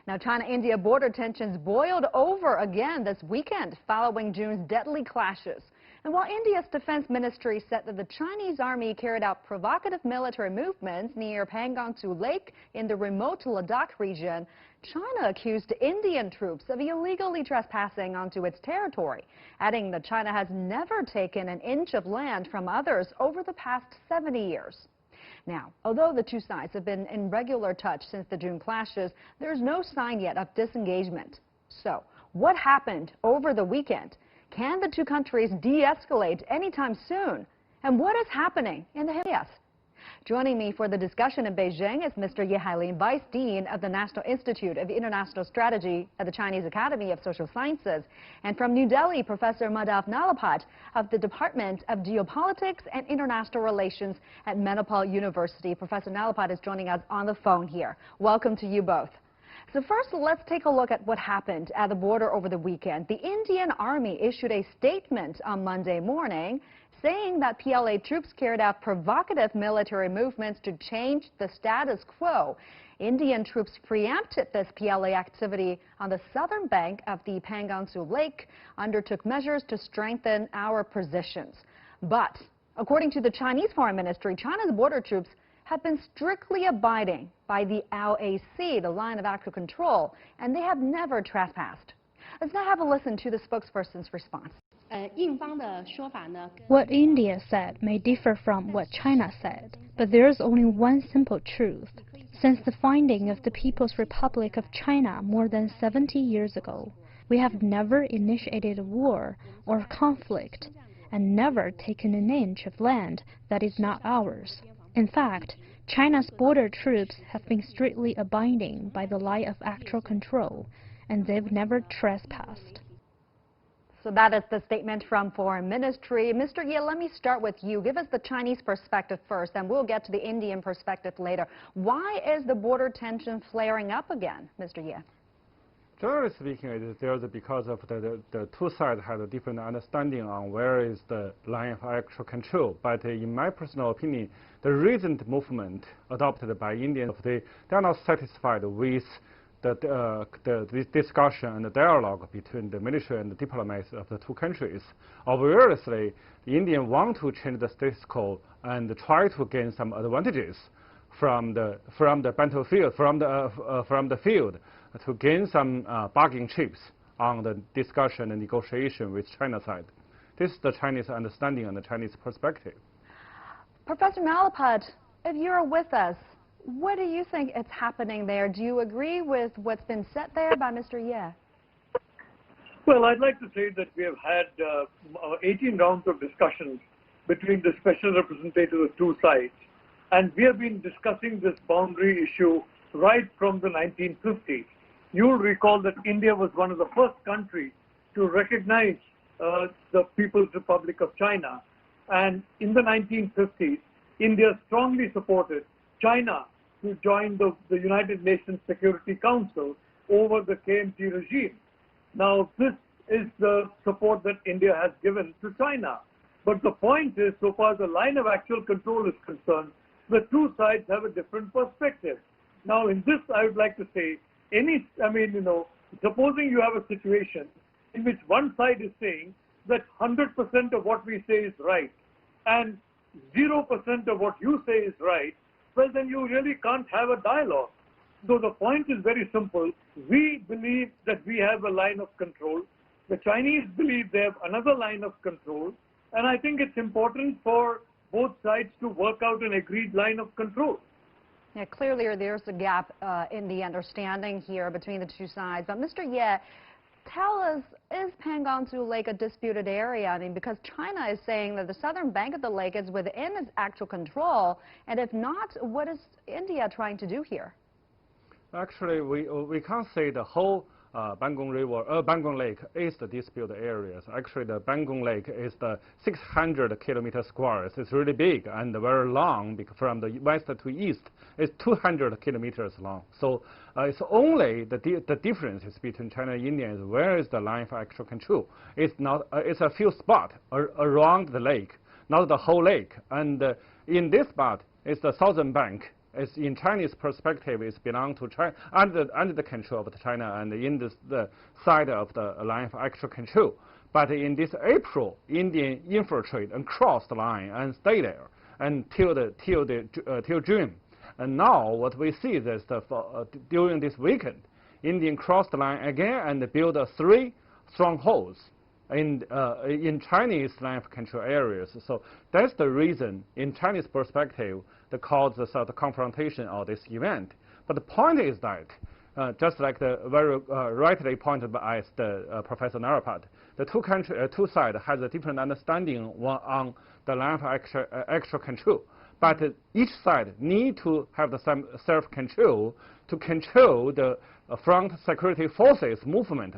Now, China-India border tensions boiled over again this weekend following June's deadly clashes. And while India's defense ministry said that the Chinese army carried out provocative military movements near Pangong-su Lake in the remote Ladakh region, China accused Indian troops of illegally trespassing onto its territory, adding that China has never taken an inch of land from others over the past 70 years. Now, although the two sides have been in regular touch since the June clashes, there's no sign yet of disengagement. So, what happened over the weekend? Can the two countries de-escalate anytime soon? And what is happening in the Himalayas? Joining me for the discussion in Beijing is Mr. Ye Hailin, Vice Dean of the National Institute of International Strategy at the Chinese Academy of Social Sciences, and from New Delhi, Professor Madhav Nalapat of the Department of Geopolitics and International Relations at Manipal University. Professor Nalapat is joining us on the phone here. Welcome to you both. So first, let's take a look at what happened at the border over the weekend. The Indian Army issued a statement on Monday morning saying that PLA troops carried out provocative military movements to change the status quo. Indian troops preempted this PLA activity on the southern bank of the Pangong-su Lake, undertook measures to strengthen our positions. But according to the Chinese Foreign Ministry, China's border troops have been strictly abiding by the LAC, the line of actual control, and they have never trespassed. Let's now have a listen to the spokesperson's response. What India said may differ from what China said, but there is only one simple truth. Since the founding of the People's Republic of China more than 70 years ago, we have never initiated a war or conflict and never taken an inch of land that is not ours. In fact, China's border troops have been strictly abiding by the line of actual control, and they've never trespassed. So that is the statement from Foreign Ministry. Mr. Ye, let me start with you. Give us the Chinese perspective first, and we'll get to the Indian perspective later. Why is the border tension flaring up again, Mr. Ye? Generally speaking, it is there because of the two sides have a different understanding on where is the line of actual control. But in my personal opinion, the recent movement adopted by Indians, they are not satisfied with the discussion and the dialogue between the military and the diplomats of the two countries. Obviously, the Indians want to change the status quo and try to gain some advantages from the battlefield, from the field, to gain some bargaining chips on the discussion and negotiation with China side. This is the Chinese understanding and the Chinese perspective. Professor Nalapat, if you're with us, what do you think is happening there? Do you agree with what's been said there by Mr. Ye? Well, I'd like to say that we have had 18 rounds of discussions between the special representatives of two sides, and we have been discussing this boundary issue right from the 1950s. You'll recall that India was one of the first countries to recognize the People's Republic of China, and in the 1950s, India strongly supported China to join the United Nations Security Council over the KMT regime. Now, this is the support that India has given to China. But the point is, so far as the line of actual control is concerned, the two sides have a different perspective. Now, in this, I would like to say, supposing you have a situation in which one side is saying that 100% of what we say is right and 0% of what you say is right, well, then you really can't have a dialogue. So the point is very simple. We believe that we have a line of control. The Chinese believe they have another line of control. And I think it's important for both sides to work out an agreed line of control. Yeah, clearly there's a gap in the understanding here between the two sides. But Mr. Ye, tell us, is Pangong-su Lake a disputed area? I mean, because China is saying that the southern bank of the lake is within its actual control, and if not, what is India trying to do here? Actually, we can't say the whole Pangong Lake is the disputed areas. Actually, the Pangong Lake is the 600 kilometers squares. It's really big and very long. From the west to east, it's 200 kilometers long. So it's only the differences between China and India is where is the line of actual control. It's not. It's a few spots around the lake, not the whole lake. And in this spot, it's the southern bank is in Chinese perspective, is belong to China, under the control of China and in the side of the line of actual control. But in this April, Indian infiltrate and cross the line and stay there until till June. And now what we see is that during this weekend, Indian crossed the line again and built 3 strongholds in Chinese line of control areas. So that's the reason, in Chinese perspective, the cause the confrontation of this event. But the point is that, just like the very rightly pointed by Professor Narapat, the two sides has a different understanding on the line of actual control. But each side need to have the same self-control to control the front security forces movement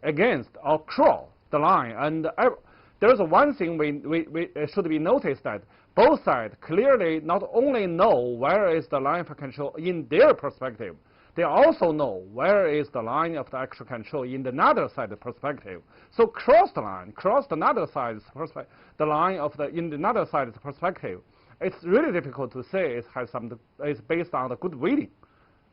against or cross the line. And there's one thing we should be noticed, that both sides clearly not only know where is the line of control in their perspective, they also know where is the line of the actual control in the other side's perspective. So cross the line, cross another side's perspective, the line of in the other side's perspective. It's really difficult to say it has it's based on the good willing.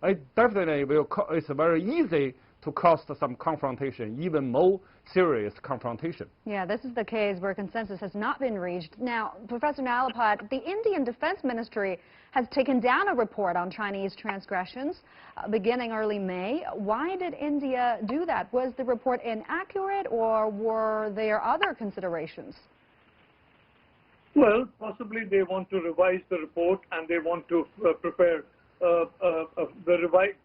It definitely will. It's very easy to cause some confrontation, even more serious confrontation. Yeah, this is the case where consensus has not been reached. Now, Professor Nalapat, the Indian Defense Ministry has taken down a report on Chinese transgressions beginning early May. Why did India do that? Was the report inaccurate, or were there other considerations? Well, possibly they want to revise the report and they want to prepare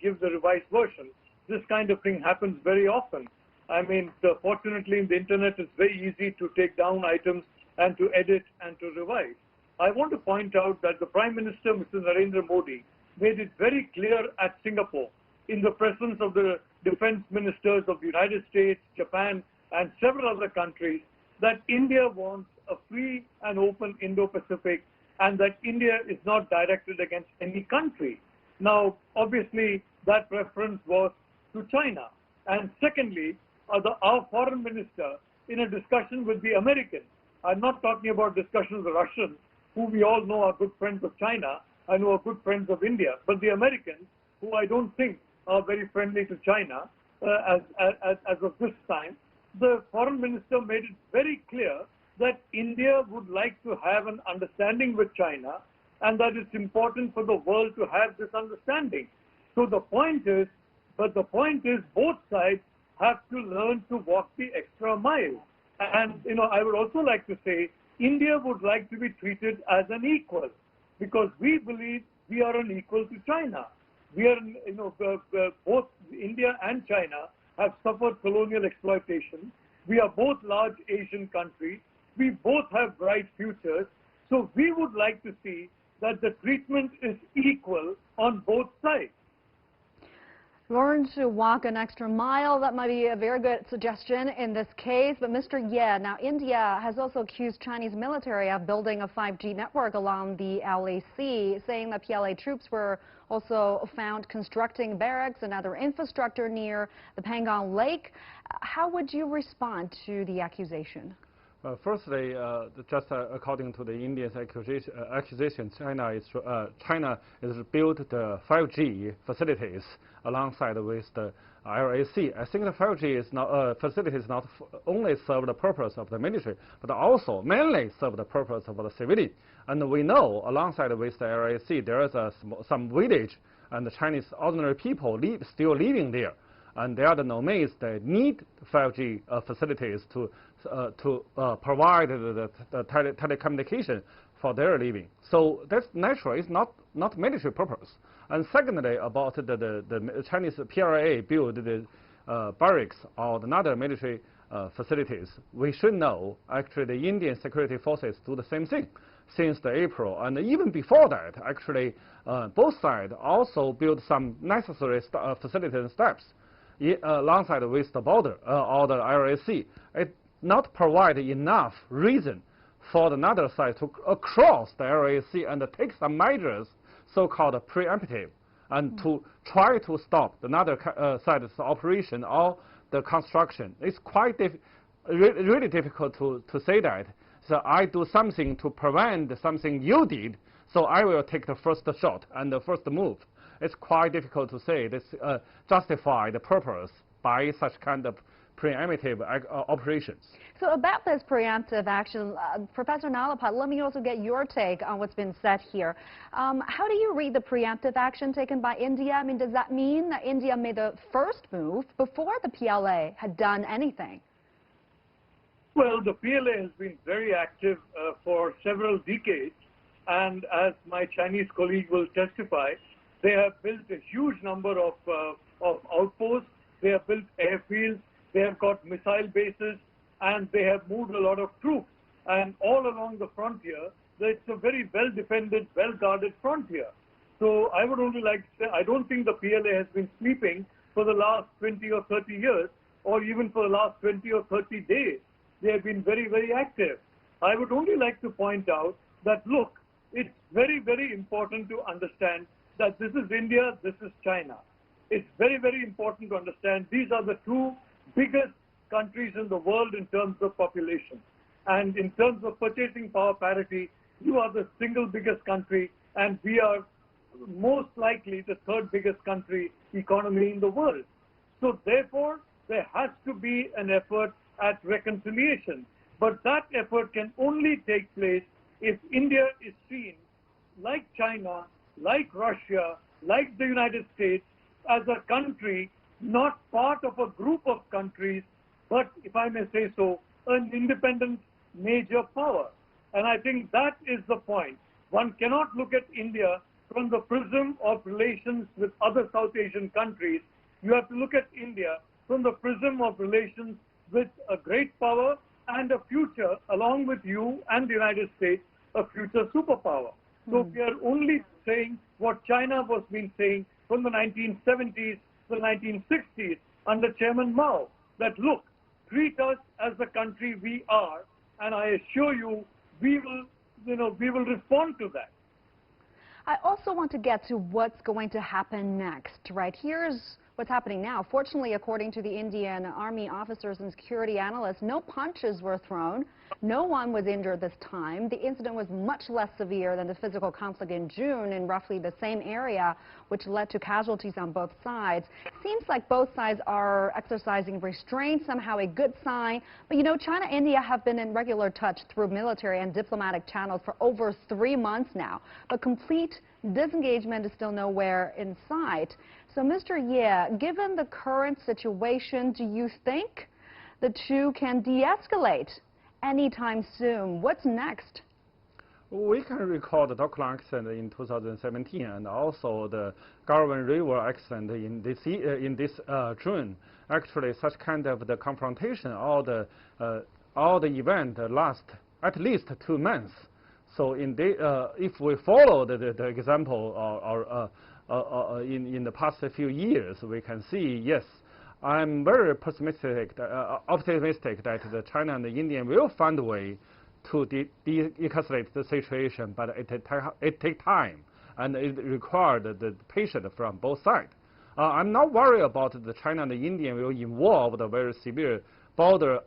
give the revised version. This kind of thing happens very often. I mean, fortunately, in the internet, it's very easy to take down items and to edit and to revise. I want to point out that the Prime Minister, Mr. Narendra Modi, made it very clear at Singapore, in the presence of the defense ministers of the United States, Japan, and several other countries, that India wants a free and open Indo-Pacific, and that India is not directed against any country. Now, obviously, that preference was to China. And secondly, our foreign minister, in a discussion with the Americans, I'm not talking about discussions with the Russians, who we all know are good friends of China and who are good friends of India, but the Americans, who I don't think are very friendly to China as of this time, the foreign minister made it very clear that India would like to have an understanding with China, and that it's important for the world to have this understanding. So the point is both sides have to learn to walk the extra mile. And, I would also like to say, India would like to be treated as an equal, because we believe we are an equal to China. We are, both India and China have suffered colonial exploitation. We are both large Asian countries. We both have bright futures. So we would like to see that the treatment is equal on both sides. Learn to walk an extra mile. That might be a very good suggestion in this case. But Mr. Ye, now India has also accused Chinese military of building a 5G network along the LAC, saying that PLA troops were also found constructing barracks and other infrastructure near the Pangong Lake. How would you respond to the accusation? Firstly, just according to the Indians' accusation, China is built the 5G facilities alongside with the LAC. I think the 5G is not facilities not only serve the purpose of the military, but also mainly serve the purpose of the civilian. And we know alongside with the LAC there is some village and the Chinese ordinary people still living there. And they are the nomads that need 5G facilities to provide the telecommunication for their living. So that's natural. It's not military purpose. And secondly, about the Chinese PLA build the barracks or another military facilities, we should know actually the Indian security forces do the same thing since the April. And even before that, actually, both sides also build some necessary facilities and steps alongside with the border or the LAC. It not provide enough reason for another side to cross the LAC and take some measures, so-called preemptive, and to try to stop another side's operation or the construction. It's quite really difficult to say that. So I do something to prevent something you did, so I will take the first shot and the first move. It's quite difficult to say this justify the purpose by such kind of preemptive operations. So about this preemptive action, Professor Nalapat, let me also get your take on what's been said here. How do you read the preemptive action taken by India? I mean, does that mean that India made the first move before the PLA had done anything? Well, the PLA has been very active for several decades, and as my Chinese colleague will testify, they have built a huge number of outposts, they have built airfields, they have got missile bases, and they have moved a lot of troops. And all along the frontier, it's a very well-defended, well-guarded frontier. So I would only like to say, I don't think the PLA has been sleeping for the last 20 or 30 years, or even for the last 20 or 30 days. They have been very, very active. I would only like to point out that, look, it's very, very important to understand that this is India, this is China. It's very, very important to understand these are the two biggest countries in the world in terms of population. And in terms of purchasing power parity, you are the single biggest country, and we are most likely the third biggest country economy in the world. So therefore, there has to be an effort at reconciliation. But that effort can only take place if India is seen, like China, like Russia, like the United States, as a country, not part of a group of countries, but, if I may say so, an independent major power. And I think that is the point. One cannot look at India from the prism of relations with other South Asian countries. You have to look at India from the prism of relations with a great power and a future, along with you and the United States, a future superpower. So we are only saying what China was been saying from the 1970s, the 1960s, under Chairman Mao, that look, treat us as the country we are, and I assure you, we will respond to that. I also want to get to what's going to happen next, right? Here's what's happening now. Fortunately, according to the Indian Army officers and security analysts, no punches were thrown. No one was injured this time. The incident was much less severe than the physical conflict in June in roughly the same area, which led to casualties on both sides. Seems like both sides are exercising restraint, somehow a good sign. But you know, China and India have been in regular touch through military and diplomatic channels for over 3 months now. But complete disengagement is still nowhere in sight. So, Mr. Ye, given the current situation, do you think the two can de-escalate anytime soon? What's next? We can recall the Dockland accident in 2017 and also the Garwan River accident in this June. Actually, such kind of the confrontation, all the event last at least 2 months. So if we follow the example in the past few years, we can see, yes, I'm very optimistic that the China and the India will find a way to de-escalate the situation, but it takes time and it requires the patience from both sides. I'm not worried about the China and the India will involve the very severe border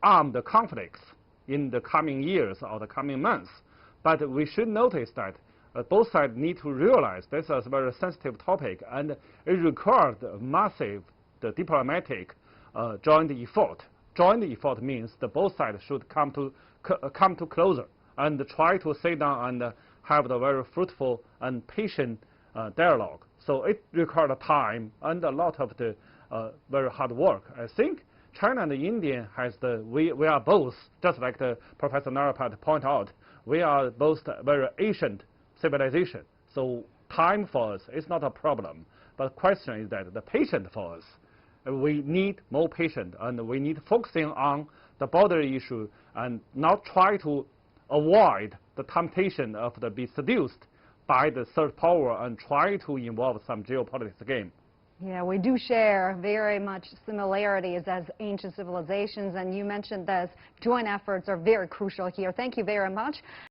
armed conflicts in the coming years or the coming months. But we should notice that both sides need to realize this is a very sensitive topic, and it requires massive diplomatic joint effort. Joint effort means that both sides should come to closer and try to sit down and have the very fruitful and patient dialogue. So it requires time and a lot of the very hard work. I think China and India we are both, just like the Professor Narapat pointed out, we are both very ancient civilization. So time for us is not a problem. But the question is that the patience for us, we need more patience, and we need focusing on the border issue and not try to avoid the temptation of be seduced by the third power and try to involve some geopolitics game. Yeah, we do share very much similarities as ancient civilizations, and you mentioned that joint efforts are very crucial here. Thank you very much.